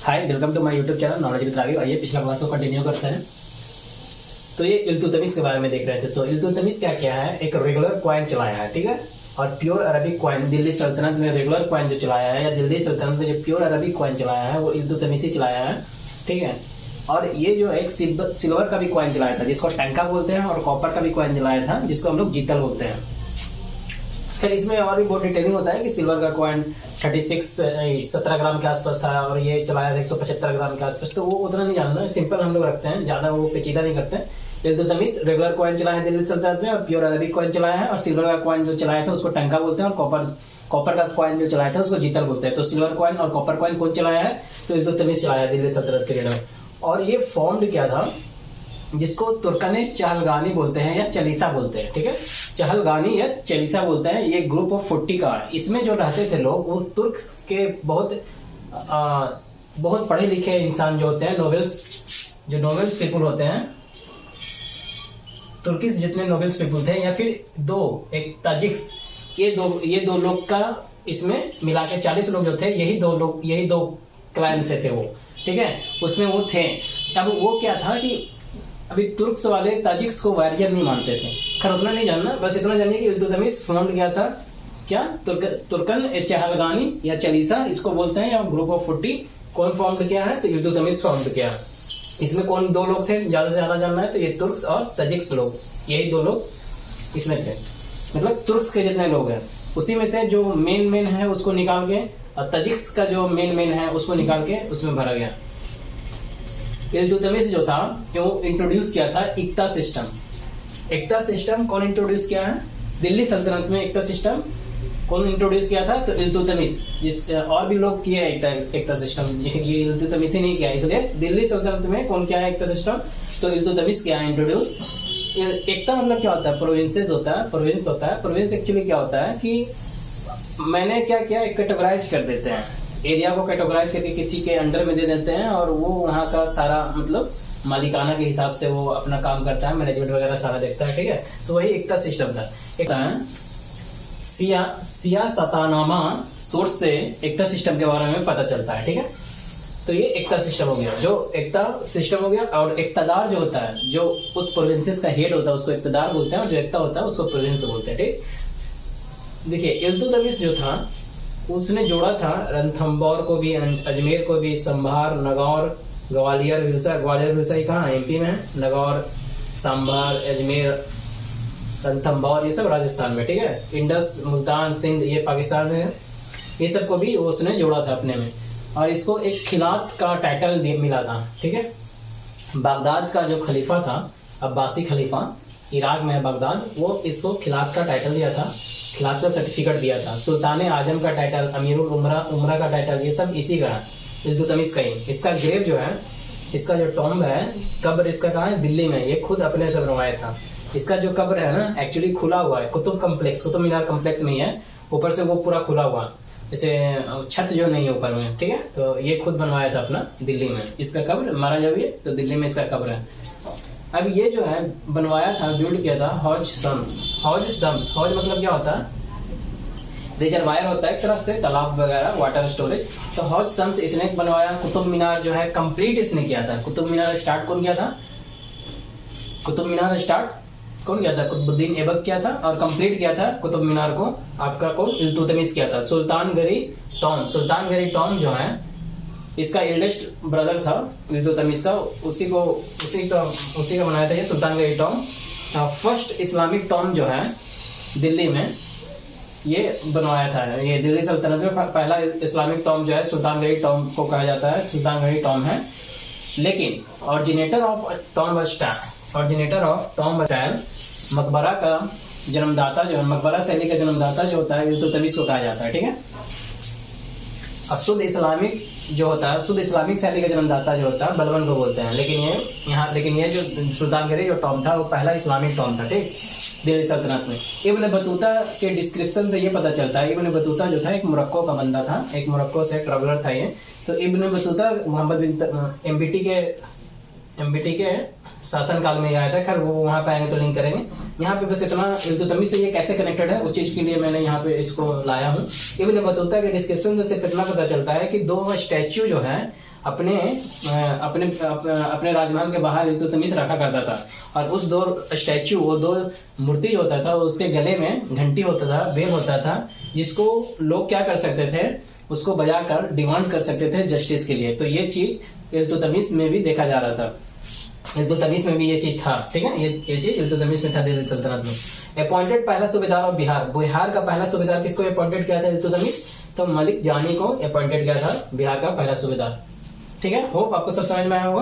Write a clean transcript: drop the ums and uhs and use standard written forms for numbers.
Hi, welcome to my YouTube channel knowledge with Raghav. आइए पिछला class को कंटिन्यू करते हैं। तो ये इल्तुतमिश के बारे में देख रहे थे। तो इल्तुतमिश क्या किया है, एक रेगुलर कॉइन चलाया है, ठीक है। और प्योर अरबिक कॉइन, दिल्ली सल्तनत में रेगुलर कॉइन जो चलाया है, या दिल्ली सल्तनत में जो प्योर अरबिक कॉइन चलाया है वो इल्तुतमिश ही चलाया है, ठीक है। और ये जो एक सिल्वर का भी कॉइन चलाया था जिसको टंका बोलते हैं, और कॉपर का भी कॉइन चलाया था जिसको हम लोग जीतल बोलते हैं। फिर इसमें और भी बहुत डिटेलिंग होता है कि सिल्वर का कॉइन 17 ग्राम के आसपास था और ये चलाया था 175 ग्राम के आसपास। तो वो उतना नहीं जानना है, सिंपल हम लोग रखते हैं, ज्यादा वो पेचीदा नहीं करते हैं। इल्तुतमिश रेगुलर कॉइन चलाया है दिल्ली सल्तनत में, और प्योर अरबिक कॉइन चलाया है। और सिल्वर का कॉइन जो चलाया था उसको टंका बोलते हैं, और कॉपर का कॉइन जो चलाया था उसको जीतल बोलते हैं। तो सिल्वर कॉइन और कॉपर कॉइन कौन चलाया है, तो इल्तुतमिश चलाया दिल्ली सल्तनत पीरियड में। और ये फॉर्म्ड क्या था, जिसको तुर्कने चहलगानी बोलते हैं या चलीसा बोलते हैं, ठीक है। चहलगानी या चलीसा बोलते हैं। ये ग्रुप ऑफ 40 का है। इसमें जो रहते थे लोग वो तुर्क के बहुत पढ़े लिखे इंसान जो होते हैं, नोबेल्स पीपुल होते हैं, तुर्किश जितने नोबेल्स पीपुल थे, या फिर एक ताजिक्स, ये दो लोग का इसमें मिला के 40 लोग जो थे, यही दो क्लान से थे वो, ठीक है। उसमें वो थे। अब वो क्या था कि अभी तुर्क्स वाले ताजिक्स को वारियर नहीं मानते थे। खैर उतना नहीं जानना, बस इतना जानिए कि इल्तुतमिश फॉर्म्ड किया था क्या, तुर्कन चहलगानी या चलीसा इसको बोलते हैं, या ग्रुप ऑफ 40 कौन फॉर्म्ड किया है, तो इल्तुतमिश फॉर्म्ड किया। इसमें कौन दो लोग थे, ज्यादा से ज्यादा जानना है तो ये तुर्क्स और ताजिक्स लोग, यही दो लोग इसमें थे। मतलब तुर्क्स के जितने लोग हैं उसी में से जो मेन है उसको निकाल के, और ताजिक्स का जो मेन है उसको निकाल के उसमें भरा गया। इल्तुतमिश जो था वो इंट्रोड्यूस किया था इक्ता सिस्टम। इक्ता सिस्टम कौन इंट्रोड्यूस किया है, दिल्ली सल्तनत में इक्ता सिस्टम कौन इंट्रोड्यूस किया था, तो इल्तुतमिश। और भी लोग किए इक्ता सिस्टम, ये इल्तुतमिश ही नहीं किया, इसलिए दिल्ली सल्तनत में कौन किया है इक्ता सिस्टम, तो इल्तुतमिश किया है इंट्रोड्यूस। इक्ता मतलब क्या होता है, प्रोविंसेस होता है, प्रोविंस होता है। प्रोविंस एक्चुअली क्या होता है कि मैंने क्या किया, कैटेगराइज कर देते हैं, एरिया को कैटेगराइज करके किसी के अंडर में दे देते हैं, और वो वहाँ का सारा मतलब मालिकाना के हिसाब से वो अपना काम करता है, मैनेजमेंट वगैरह सारा देखता है, ठीक है। तो वही इक्ता सिस्टम था। एक सियासतनामा सोर्स से इक्ता सिस्टम के बारे में पता चलता है, ठीक है। तो ये इक्ता सिस्टम हो गया, जो इक्ता सिस्टम हो गया। और इक्तदार जो होता है, जो उस प्रोविंसेस का हेड होता है उसको इक्तदार बोलते हैं, और जो इक्ता होता है उसको प्रोविंस बोलते हैं, ठीक। देखिए इल्तुतमिश जो था उसने जोड़ा था रणथंबोर को भी, अजमेर को भी, संभार, नगौर, ग्वालियर, विल्सा ये कहाँ एमपी में है, नगौर, सांभार, अजमेर, रणथंबोर ये सब राजस्थान में, ठीक है। इंडस, मुल्तान, सिंध ये पाकिस्तान में है। ये सब को भी उसने जोड़ा था अपने में, और इसको एक खिलाफत का टाइटल मिला था, ठीक है। बगदाद का जो खलीफा था, अब्बासी खलीफा, इराक में है बगदाद, वो इसको खिलाफत का टाइटल दिया था, खिलाफत का सर्टिफिकेट दिया था। सुल्तान आजम का टाइटल, अमीरुल उमरा का टाइटल, ये सब इसी का है, इल्तुतमिश का ही। इसका ग्रेव जो है, इसका जो टॉम्ब है, कब्र इसका कहाँ है, दिल्ली में। ये खुद अपने से बनवाया था। इसका जो कब्र है ना एक्चुअली खुला हुआ है, कुतुब मीनार कम्प्लेक्स में ही है, ऊपर से वो पूरा खुला हुआ, जैसे छत जो नहीं है ऊपर में, ठीक है। तो ये खुद बनवाया था अपना दिल्ली में, इसका कब्र मारा जब ये, तो दिल्ली में इसका कब्र है। अब ये जो है बनवाया था, बिल्ड किया था हौज शम्स। हौज मतलब क्या होता है, रिजर्वायर होता है एक तरह से, तालाब वगैरह, वाटर स्टोरेज। तो हौज शम्स इसने बनवाया। कुतुब मीनार जो है कंप्लीट इसने किया था। कुतुब मीनार स्टार्ट कौन किया था, कुतुबुद्दीन ऐबक किया था, और कंप्लीट किया था कुतुब मीनार को आपका कौन, इल्तुतमिश किया था। सुल्तान गरी टॉम जो है इसका एल्डेस्ट ब्रदर था इल्तुतमिश का, उसी का बनाया था ये सुल्तान गरी टॉम। फर्स्ट इस्लामिक टॉम जो है दिल्ली में ये बनवाया था। ये दिल्ली सल्तनत में पहला इस्लामिक टॉम जो है सुल्तान गरी टॉम को कहा जाता है, सुल्तान गरी टॉम है। लेकिन ऑरिजिनेटर ऑफ टॉम स्टाइल मकबरा का जन्मदाता जो है, मकबरा शैली का जन्मदाता जो होता है इल्तुतमिश को कहा जाता है, ठीक है। और शुद्ध इस्लामिक शैली का जन्मदाता जो होता है बलबन को बोलते हैं। लेकिन ये जो सुल्तान गरी जो टॉम था वो पहला इस्लामिक टॉम था, ठीक, दिल्ली सल्तनत में। इब्न बतूता के डिस्क्रिप्शन से ये पता चलता है, इब्न बतूता जो था एक मोरक्को का बंदा था, एक मोरक्को से ट्रैवलर था ये। तो इब्न बतूता मोहम्मद बिन एमबीटी के शासन काल में ही आया था। खैर वो वहां पे आएंगे तो लिंक करेंगे। यहाँ पे बस इतना इल्तुतमिश से ये कैसे कनेक्टेड है उस चीज के लिए मैंने यहाँ पे इसको लाया हूँ। इब्न बतूता के डिस्क्रिप्शन से इतना पता चलता है कि दो स्टैच्यू जो है अपने अपने अपने राजमहल के बाहर इल्तुतमिश रखा करता था, और उस दो स्टैच्यू, वो दो मूर्ति जो होता था उसके गले में घंटी होता था, बेल होता था, जिसको लोग क्या कर सकते थे, उसको बजाकर डिमांड कर सकते थे जस्टिस के लिए। तो ये चीज इल्तुतमिश में भी देखा जा रहा था, इल्तुतमिश में भी ये चीज था। ठीक है, ये चीज इल्तुतमिश में था दिल्ली सल्तनत में। अपॉइंटेड पहला सूबेदार ऑफ बिहार, बिहार का पहला सूबेदार किसको अपॉइंटेड किया था इल्तुतमिश? तो मलिक जानी को अपॉइंटेड किया था बिहार का पहला सूबेदार। ठीक है, होप आपको सब समझ में आया होगा।